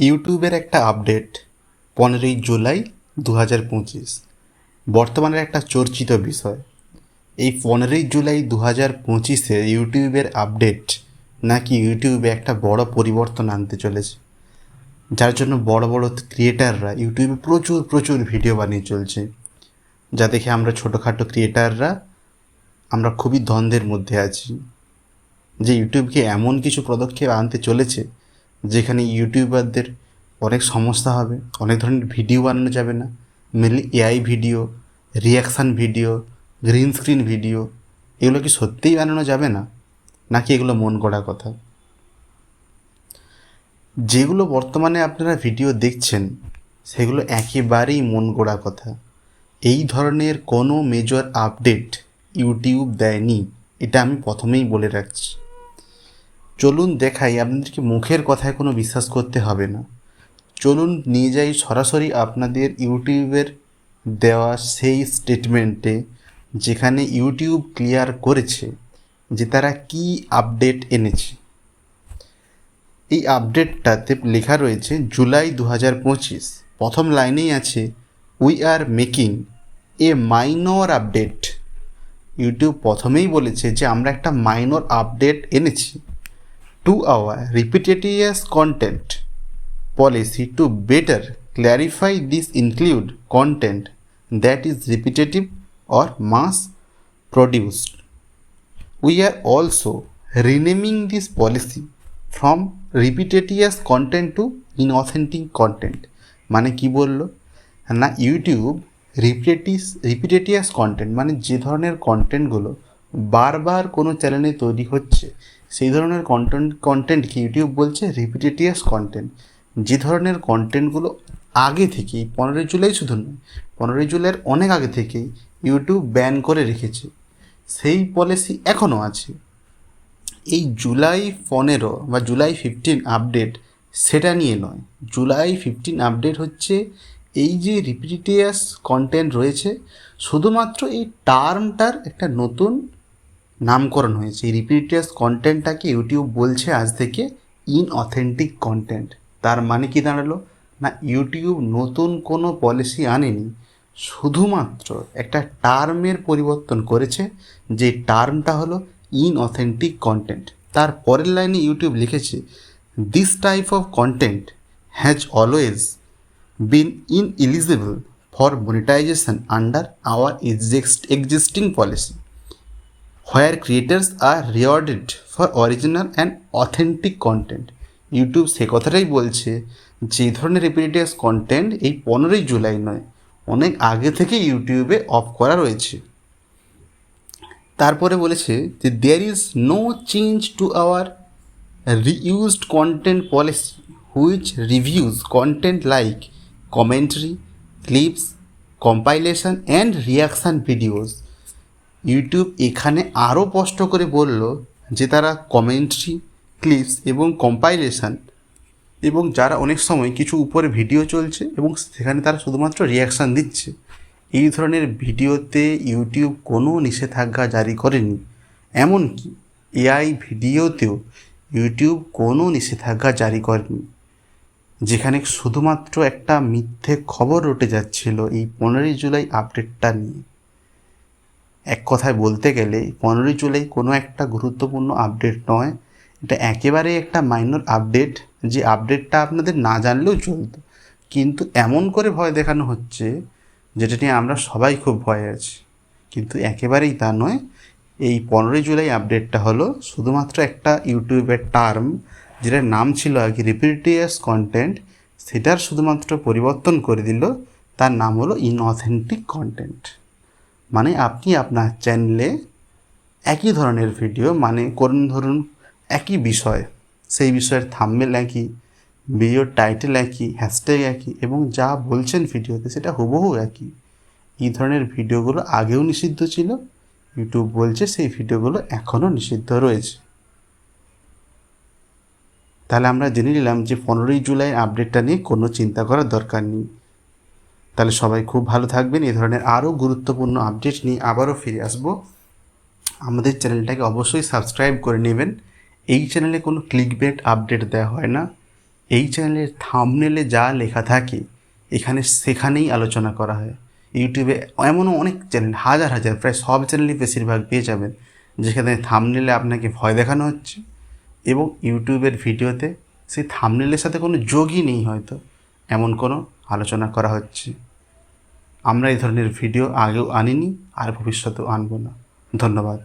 ইউটিউবের একটা আপডেট 15ই জুলাই 2025 বর্তমানের একটা চর্চিত বিষয়। এই 15ই জুলাই 2025-এ ইউটিউবের আপডেট নাকি ইউটিউবে একটা বড় পরিবর্তন আনতে চলেছে, যার জন্য বড় বড় ক্রিয়েটাররা ইউটিউবে প্রচুর প্রচুর ভিডিও বানিয়ে চলছে, যা দেখে আমরা ছোটোখাটো ক্রিয়েটাররা আমরা খুবই দ্বন্দ্বের মধ্যে আছি যে ইউটিউবকে এমন কিছু পদক্ষেপ আনতে চলেছে যেখানে ইউটিউবারদের অনেক সমস্যা হবে, অনেক ধরনের ভিডিও বানানো যাবে না, mainly AI video, reaction video, green screen video, এগুলো কি সত্যিই বানানো যাবে না, নাকি এগুলো মন গড়া কথা? যেগুলো বর্তমানে আপনারা ভিডিও দেখছেন সেগুলো একেবারেই মন গড়া কথা। এই ধরনের কোনো মেজর আপডেট ইউটিউব দেয়নি, এটা আমি প্রথমেই বলে রাখছি। চলুন দেখাই, আপনাদেরকে মুখের কথায় কোনো বিশ্বাস করতে হবে না। চলুন নিয়ে যাই সরাসরি আপনাদের ইউটিউবের দেওয়া সেই স্টেটমেন্টে, যেখানে ইউটিউব ক্লিয়ার করেছে যে তারা কী আপডেট এনেছে। এই আপডেটটাতে লেখা রয়েছে জুলাই 2025, প্রথম লাইনেই আছে we are making A minor update. YouTube প্রথমেই বলেছে যে আমরা একটা মাইনর আপডেট এনেছি to our repetitious content policy to better clarify. This include content that is repetitive or mass produced. We are also renaming this policy from repetitious content to inauthentic content. মানে কি বললো না, YouTube রিপিটেটিয়াস content মানে যে ধরনের কন্টেন্টগুলো বারবার কোনো চ্যানেলে তৈরি হচ্ছে সেই ধরনের কন্টেন্টকে ইউটিউব বলছে রিপিটেটিয়াস কন্টেন্ট। যে ধরনের কন্টেন্টগুলো আগে থেকেই 15ই জুলাই শুধু নয়, 15ই জুলাইয়ের অনেক আগে থেকেই ইউটিউব ব্যান করে রেখেছে, সেই পলিসি এখনও আছে। এই জুলাই 15 বা জুলাই 15 আপডেট সেটা নিয়ে নয়। জুলাই 15 আপডেট হচ্ছে এই যে রিপিটেটিয়াস কন্টেন্ট রয়েছে, শুধুমাত্র এই টার্মটার একটা নতুন নামকরণ হয়েছে। এই রিপিটেটিয়াস কন্টেন্টটাকে ইউটিউব বলছে আজ থেকে ইনঅথেন্টিক কন্টেন্ট। তার মানে কি দাঁড়ালো না, ইউটিউব নতুন কোনো পলিসি আনেনি, শুধুমাত্র একটা টার্মের পরিবর্তন করেছে, যে টার্মটা হলো ইনঅথেন্টিক কন্টেন্ট। তার পরের লাইনে ইউটিউব লিখেছে this type of content has always been ineligible for monetization under our existing policy, where creators are rewarded for original and authentic content. YouTube সে কথাটাই বলছে যে ধরনের রিপিটেটিয়াস কন্টেন্ট এই 15ই জুলাই নয়, অনেক আগে থেকে ইউটিউবে অফ করা রয়েছে। তারপরে বলেছে যে there is no change to our reused content policy which reviews content like commentary, clips, compilation and reaction videos. YouTube এখানে আরও স্পষ্ট করে বলল যে তারা কমেন্ট্রি, ক্লিপস এবং কম্পাইলেশন, এবং যারা অনেক সময় কিছু উপরে ভিডিও চলছে এবং সেখানে তারা শুধুমাত্র রিয়াকশান দিচ্ছে, এই ধরনের ভিডিওতে ইউটিউব কোনো নিষেধাজ্ঞা জারি করেনি। এমনকি এআই ভিডিওতেও ইউটিউব কোনো নিষেধাজ্ঞা জারি করেনি। যেখানে শুধুমাত্র একটা মিথ্যে খবর উঠে যাচ্ছিল এই 15ই জুলাই আপডেটটা নিয়ে। এক কথায় বলতে গেলে 15ই জুলাই কোনো একটা গুরুত্বপূর্ণ আপডেট নয়, এটা একেবারেই একটা মাইনর আপডেট, যে আপডেটটা আপনাদের না জানলেও চলতো, কিন্তু এমন করে ভয় দেখানো হচ্ছে যেটা নিয়ে আমরা সবাই খুব ভয়ে আছি। কিন্তু একেবারেই তা নয়। এই 15ই জুলাই আপডেটটা হলো শুধুমাত্র একটা ইউটিউবের টার্ম, যেটার নাম ছিল আগে রিপিটেটিয়াস কন্টেন্ট, সেটার শুধুমাত্র পরিবর্তন করে দিল, তার নাম হলো ইনঅথেন্টিক কন্টেন্ট। মানে আপনি আপনার চ্যানেলে একই ধরনের ভিডিও, মানে ধরুন একই বিষয়, সেই বিষয়ের থাম্বনেল একই, ভিডিওর টাইটেল একই, হ্যাশট্যাগ একই, এবং যা বলছেন ভিডিওতে সেটা হুবহু একই। এই ধরনের ভিডিওগুলো আগেও নিষিদ্ধ ছিল, ইউটিউব বলছে সেই ভিডিওগুলো এখনও নিষিদ্ধ রয়েছে। তাহলে আমরা জেনে নিলাম যে 15ই জুলাই আপডেটটা নিয়ে কোনো চিন্তা করার দরকার নেই। তাহলে সবাই খুব ভালো থাকবেন। এই ধরনের আরও গুরুত্বপূর্ণ আপডেট নিয়ে আবারও ফিরে আসব। আমাদের চ্যানেলটাকে অবশ্যই সাবস্ক্রাইব করে নেবেন। এই চ্যানেলে কোনো ক্লিকবেট আপডেট দেওয়া হয় না। এই চ্যানেলের থাম্বনেলে যা লেখা থাকে এখানে সেখানেই আলোচনা করা হয়। ইউটিউবে এমনও অনেক চ্যানেল, হাজার হাজার, প্রায় সব চ্যানেলই বেশিরভাগ পেয়ে যাবেন যেখানে থাম্বনেলে আপনাকে ভয় দেখানো হচ্ছে এবং ইউটিউবের ভিডিওতে সেই থাম্বনেলের সাথে কোনো যোগই নেই হয়তো, এমন কোনো আলোচনা করা হচ্ছে। আমরা এই ধরনের ভিডিও আগেও আনিনি আর ভবিষ্যতেও আনবো না। ধন্যবাদ।